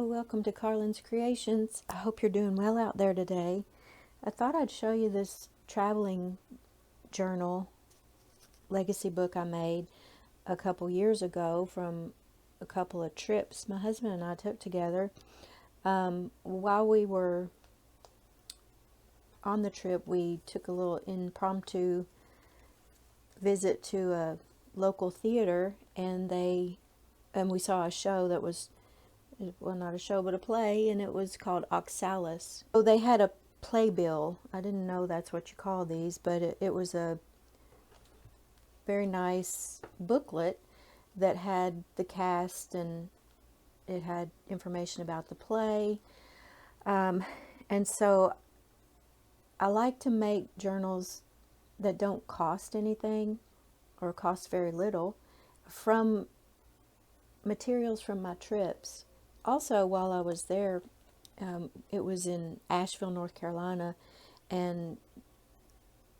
Hello, welcome to Carlin's Creations. I hope you're doing well out there today. I thought I'd show you this traveling journal legacy book I made a couple years ago from a couple of trips my husband and I took together. While we were on the trip, we took a little impromptu visit to a local theater, and we saw a show that was, well, not a show, but a play, and it was called Oxalis. So they had a playbill. I didn't know that's what you call these, but it was a very nice booklet that had the cast, and it had information about the play. And so I like to make journals that don't cost anything or cost very little from materials from my trips. Also, while I was there, it was in Asheville, North Carolina, and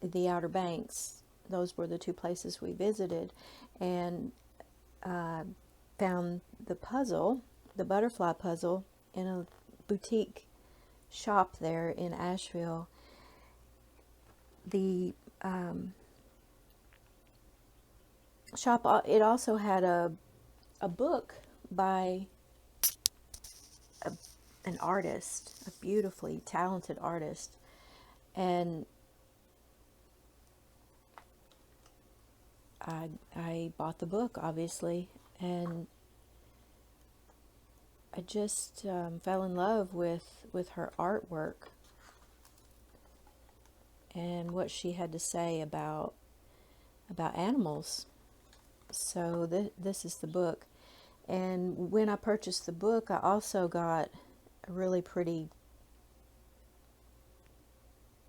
the Outer Banks. Those were the two places we visited, and found the puzzle, the butterfly puzzle, in a boutique shop there in Asheville. The shop, it also had a book by an artist, a beautifully talented artist, and I bought the book, obviously, and I just fell in love with her artwork and what she had to say about animals. So this is the book. And when I purchased the book, I also got a really pretty,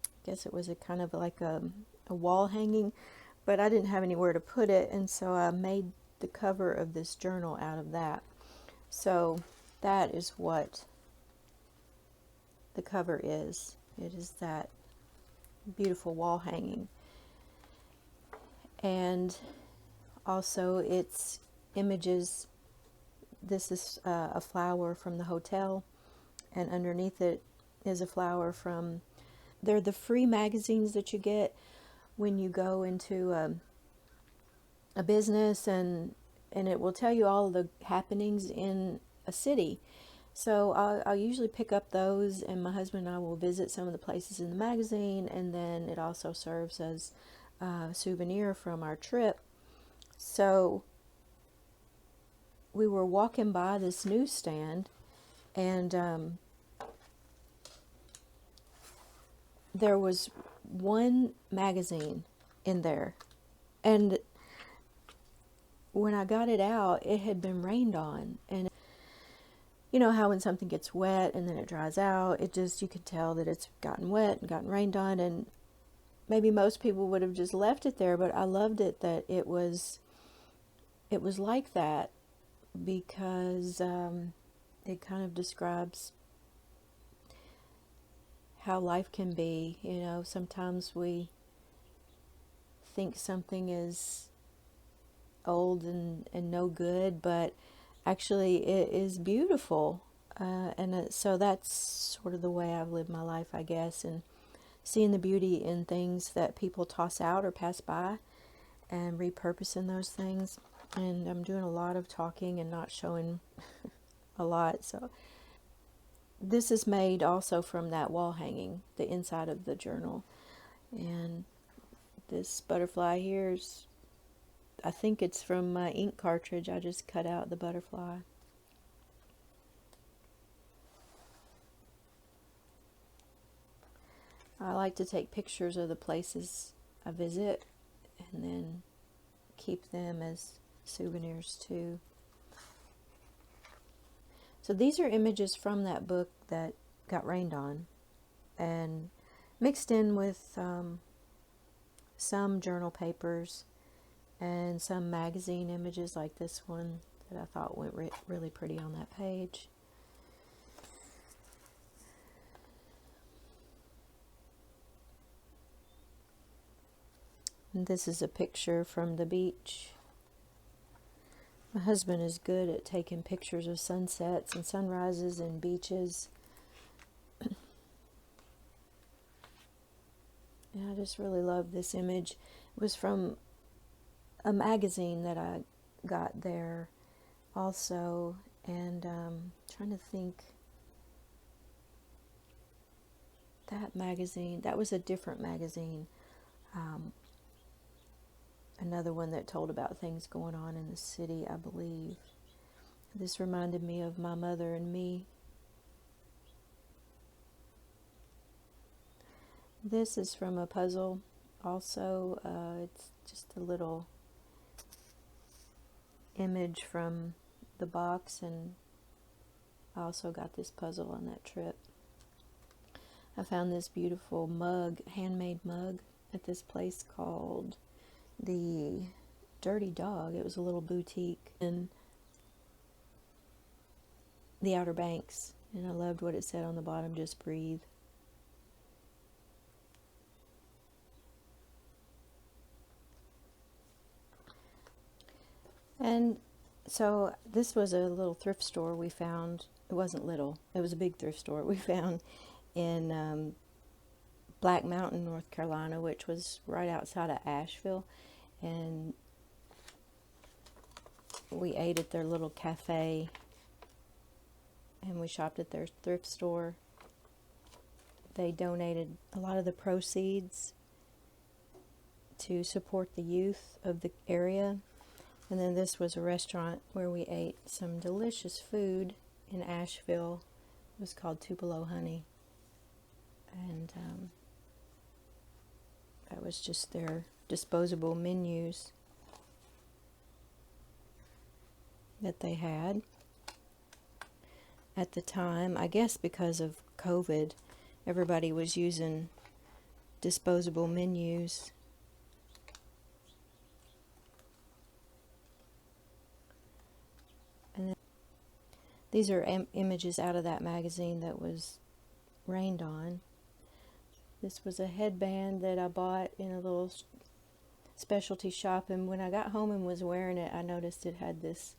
I guess it was a kind of like a wall hanging, but I didn't have anywhere to put it, and so I made the cover of this journal out of that. So that is what the cover is. It is that beautiful wall hanging. And also it's images. This is a flower from the hotel, and underneath it is a flower from, they're the free magazines that you get when you go into a business, and it will tell you all the happenings in a city. So I'll usually pick up those, and my husband and I will visit some of the places in the magazine, and then it also serves as a souvenir from our trip. So we were walking by this newsstand, and there was one magazine in there, and when I got it out, it had been rained on. And you know how when something gets wet and then it dries out, you could tell that it's gotten wet and gotten rained on, and maybe most people would have just left it there, but I loved it that it was like that, because it kind of describes how life can be. You know, sometimes we think something is old and no good, but actually it is beautiful. So that's sort of the way I've lived my life, I guess, and seeing the beauty in things that people toss out or pass by, and repurposing those things. And I'm doing a lot of talking and not showing a lot. So this is made also from that wall hanging, the inside of the journal. And this butterfly here is, I think it's from my ink cartridge. I just cut out the butterfly. I like to take pictures of the places I visit and then keep them as souvenirs too. So these are images from that book that got rained on, and mixed in with some journal papers and some magazine images like this one that I thought went really pretty on that page. And this is a picture from the beach. My husband is good at taking pictures of sunsets and sunrises and beaches. And I just really love this image. It was from a magazine that I got there also, and trying to think, that magazine, that was a different magazine, another one that told about things going on in the city, I believe. This reminded me of my mother and me. This is from a puzzle also. It's just a little image from the box, and I also got this puzzle on that trip. I found this beautiful mug, handmade mug, at this place called the Dirty Dog. It was a little boutique in the Outer Banks, and I loved what it said on the bottom, just breathe. And so this was a little thrift store we found. It wasn't little, it was a big thrift store we found in Black Mountain, North Carolina, which was right outside of Asheville. And we ate at their little cafe, and we shopped at their thrift store. They donated a lot of the proceeds to support the youth of the area. And then this was a restaurant where we ate some delicious food in Asheville. It was called Tupelo Honey. And that was just their disposable menus that they had at the time. I guess because of COVID, everybody was using disposable menus. And then these are images out of that magazine that was rained on. This was a headband that I bought in a little specialty shop, and when I got home and was wearing it, I noticed it had this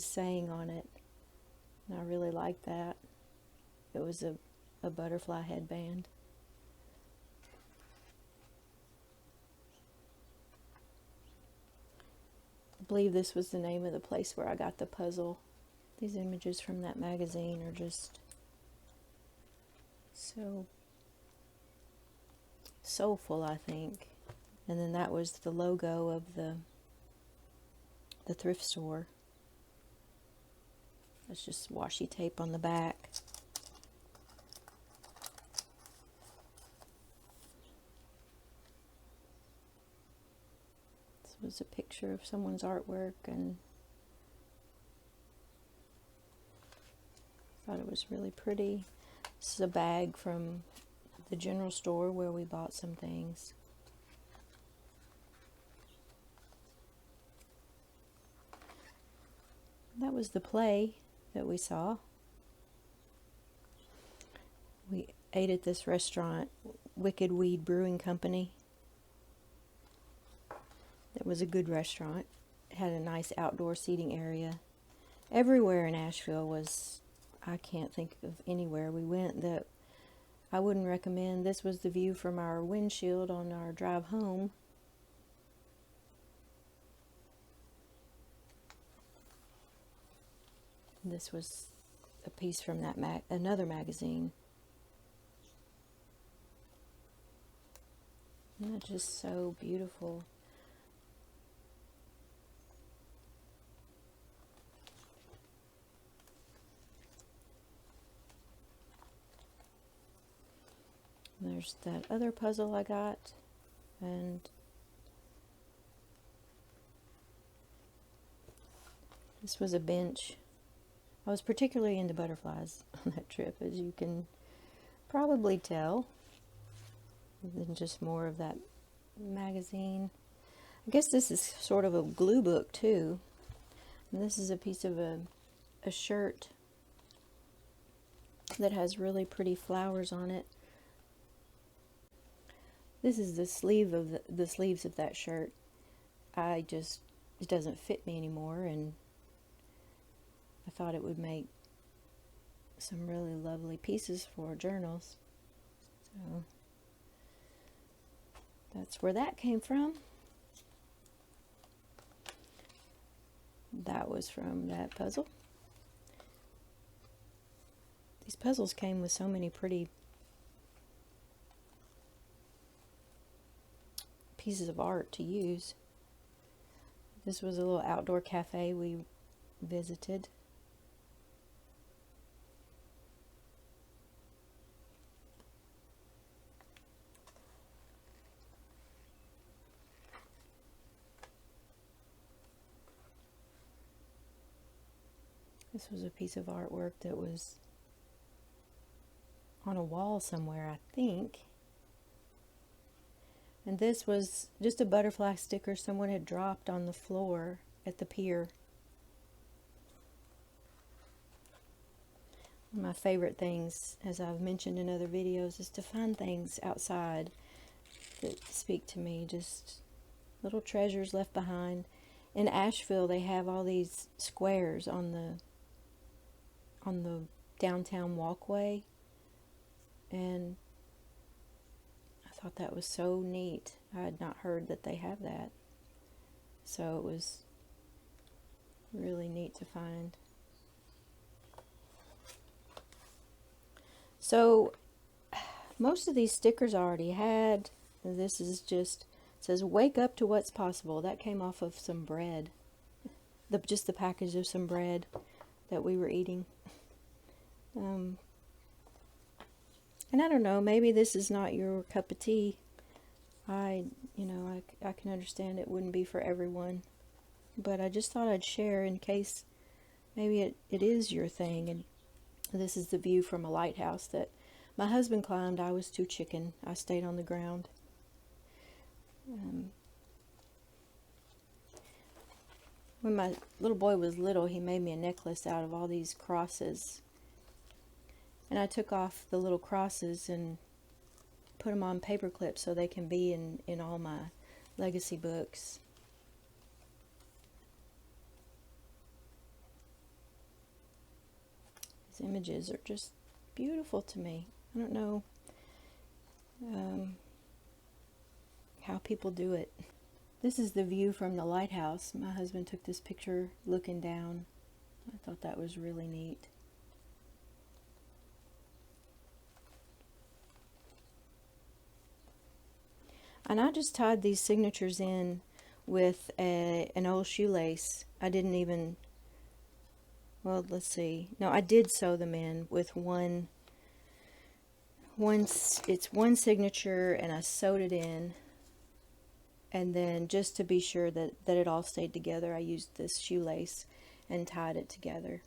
saying on it, and I really liked that. It was a butterfly headband. I believe this was the name of the place where I got the puzzle. These images from that magazine are just so soulful, I think. And then that was the logo of the thrift store. That's just washi tape on the back. This was a picture of someone's artwork, and I thought it was really pretty. This is a bag from the general store where we bought some things. That was the play that we saw. We ate at this restaurant, Wicked Weed Brewing Company. It was a good restaurant. It had a nice outdoor seating area. Everywhere in Asheville was, I can't think of anywhere we went that I wouldn't recommend. This was the view from our windshield on our drive home. This was a piece from that another magazine. Isn't that just so beautiful? There's that other puzzle I got, and this was a bench. I was particularly into butterflies on that trip, as you can probably tell. Than just more of that magazine. I guess this is sort of a glue book too. And this is a piece of a shirt that has really pretty flowers on it. This is the sleeve of the sleeves of that shirt. I just it doesn't fit me anymore, and I thought it would make some really lovely pieces for journals. So that's where that came from. That was from that puzzle. These puzzles came with so many pretty pieces of art to use. This was a little outdoor cafe we visited. This was a piece of artwork that was on a wall somewhere, I think. And this was just a butterfly sticker someone had dropped on the floor at the pier. One of my favorite things, as I've mentioned in other videos, is to find things outside that speak to me, just little treasures left behind. In Asheville, they have all these squares on the downtown walkway, and I thought that was so neat. I had not heard that they have that, so it was really neat to find. So most of these stickers I already had. This is just, it says wake up to what's possible. That came off of some bread, just the package of some bread that we were eating. And I don't know, maybe this is not your cup of tea. I can understand it wouldn't be for everyone, but I just thought I'd share in case maybe it is your thing. And this is the view from a lighthouse that my husband climbed. I was too chicken. I stayed on the ground. When my little boy was little, he made me a necklace out of all these crosses. And I took off the little crosses and put them on paper clips so they can be in all my legacy books. These images are just beautiful to me. I don't know how people do it. This is the view from the lighthouse. My husband took this picture looking down. I thought that was really neat. And I just tied these signatures in with an old shoelace. I didn't even, well, let's see. No, I did sew them in with it's one signature, and I sewed it in. And then just to be sure that it all stayed together, I used this shoelace and tied it together.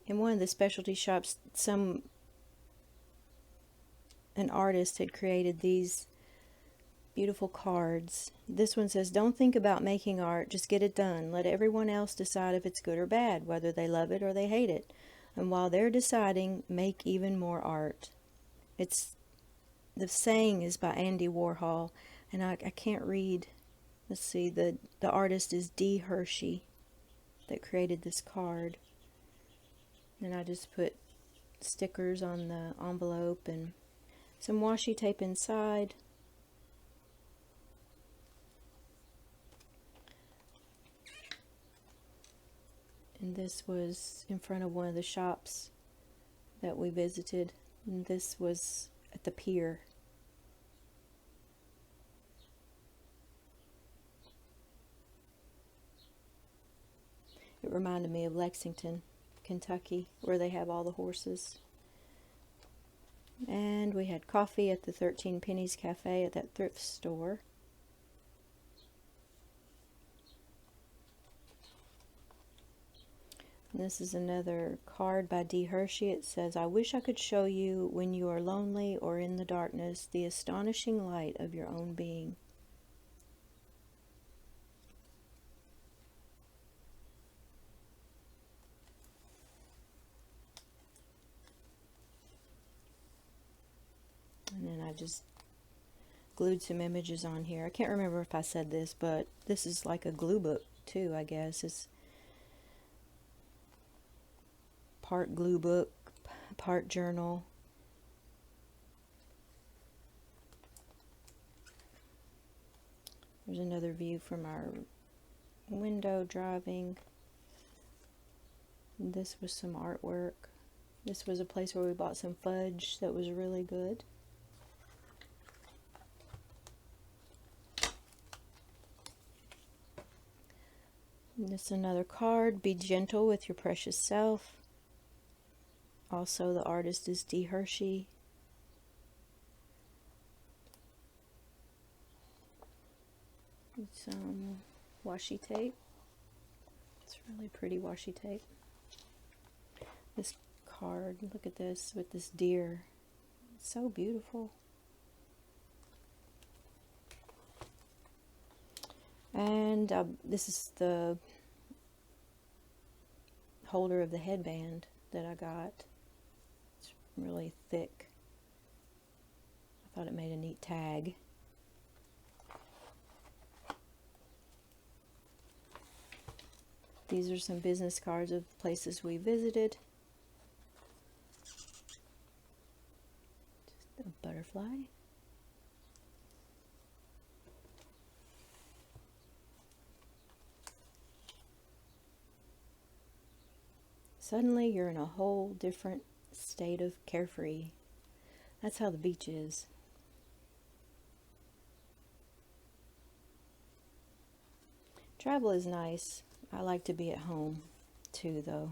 In one of the specialty shops, an artist had created these beautiful cards. This one says, "Don't think about making art, just get it done. Let everyone else decide if it's good or bad, whether they love it or they hate it. And while they're deciding, make even more art." The saying is by Andy Warhol, and I can't read. Let's see, the artist is D. Hershey that created this card. And I just put stickers on the envelope and some washi tape inside. And this was in front of one of the shops that we visited. And this was at the pier. It reminded me of Lexington, Kentucky, where they have all the horses. And we had coffee at the 13 Pennies Cafe at that thrift store. And this is another card by D. Hershey. It says, "I wish I could show you, when you are lonely or in the darkness, the astonishing light of your own being." just glued some images on here. I can't remember if I said this, but this is like a glue book too, I guess. It's part glue book, part journal. There's another view from our window driving. This was some artwork. This was a place where we bought some fudge that was really good. And this is another card. Be gentle with your precious self. Also, the artist is D. Hershey. Some washi tape. It's really pretty washi tape. This card, look at this with this deer. It's so beautiful. And this is the holder of the headband that I got. It's really thick. I thought it made a neat tag. These are some business cards of places we visited. Just a butterfly. Suddenly you're in a whole different state of carefree. That's how the beach is. Travel is nice. I like to be at home too, though.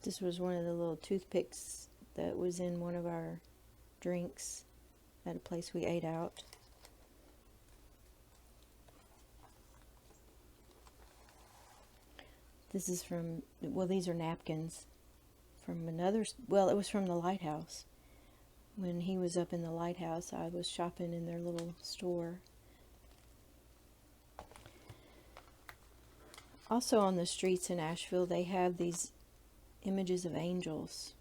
This was one of the little toothpicks that was in one of our drinks at a place we ate out. This is from, well, these are napkins from another, well, it was from the lighthouse. When he was up in the lighthouse, I was shopping in their little store. Also on the streets in Asheville, they have these images of angels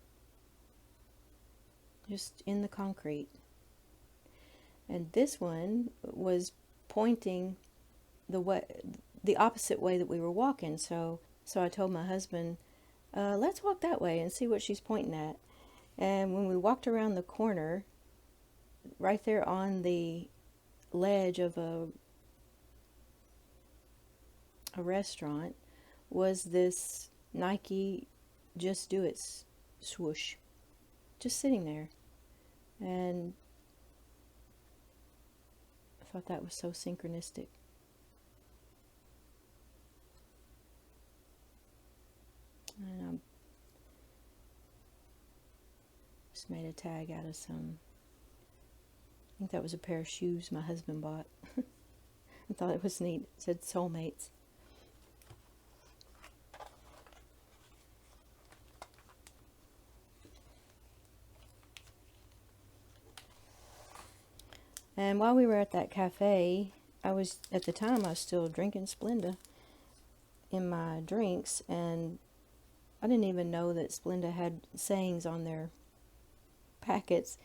just in the concrete. And this one was pointing the opposite way that we were walking. So I told my husband, let's walk that way and see what she's pointing at. And when we walked around the corner, right there on the ledge of a restaurant, was this Nike Just Do It swoosh, just sitting there. And I thought that was so synchronistic. And I just made a tag out of some, I think that was a pair of shoes my husband bought. I thought it was neat. It said soulmates. And while we were at that cafe, at the time I was still drinking Splenda in my drinks, and I didn't even know that Splenda had sayings on their packets,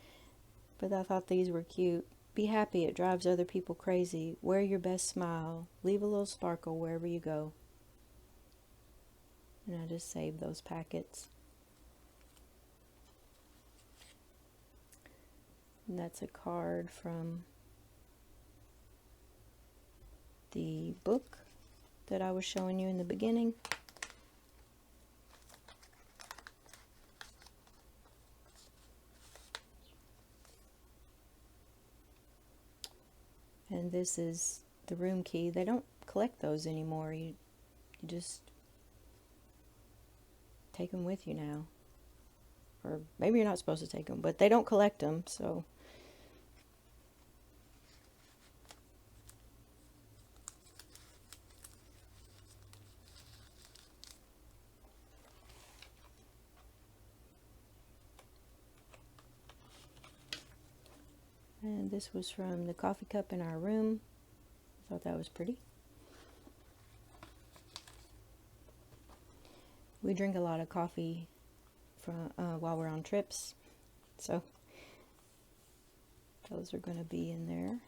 but I thought these were cute. Be happy, it drives other people crazy. Wear your best smile. Leave a little sparkle wherever you go. And I just saved those packets. And that's a card from the book that I was showing you in the beginning. And this is the room key. They don't collect those anymore. You just take them with you now. Or maybe you're not supposed to take them, but they don't collect them, so. And this was from the coffee cup in our room. I thought that was pretty. We drink a lot of coffee while we're on trips. So those are going to be in there.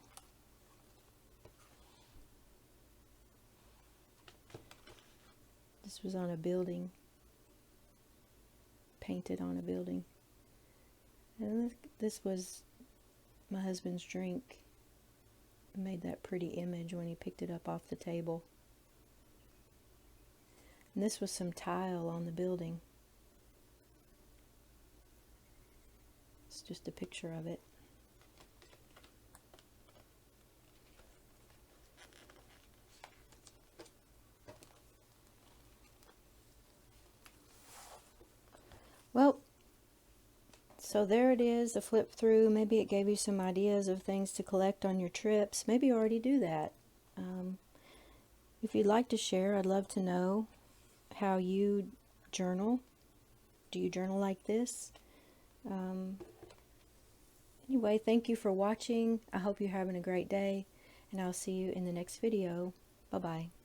This was on a building, painted on a building. And this was my husband's drink. It made that pretty image when he picked it up off the table. And this was some tile on the building. It's just a picture of it. Well, so there it is, a flip through. Maybe it gave you some ideas of things to collect on your trips. Maybe you already do that. If you'd like to share, I'd love to know how you journal. Do you journal like this? Anyway, thank you for watching. I hope you're having a great day, and I'll see you in the next video. Bye-bye.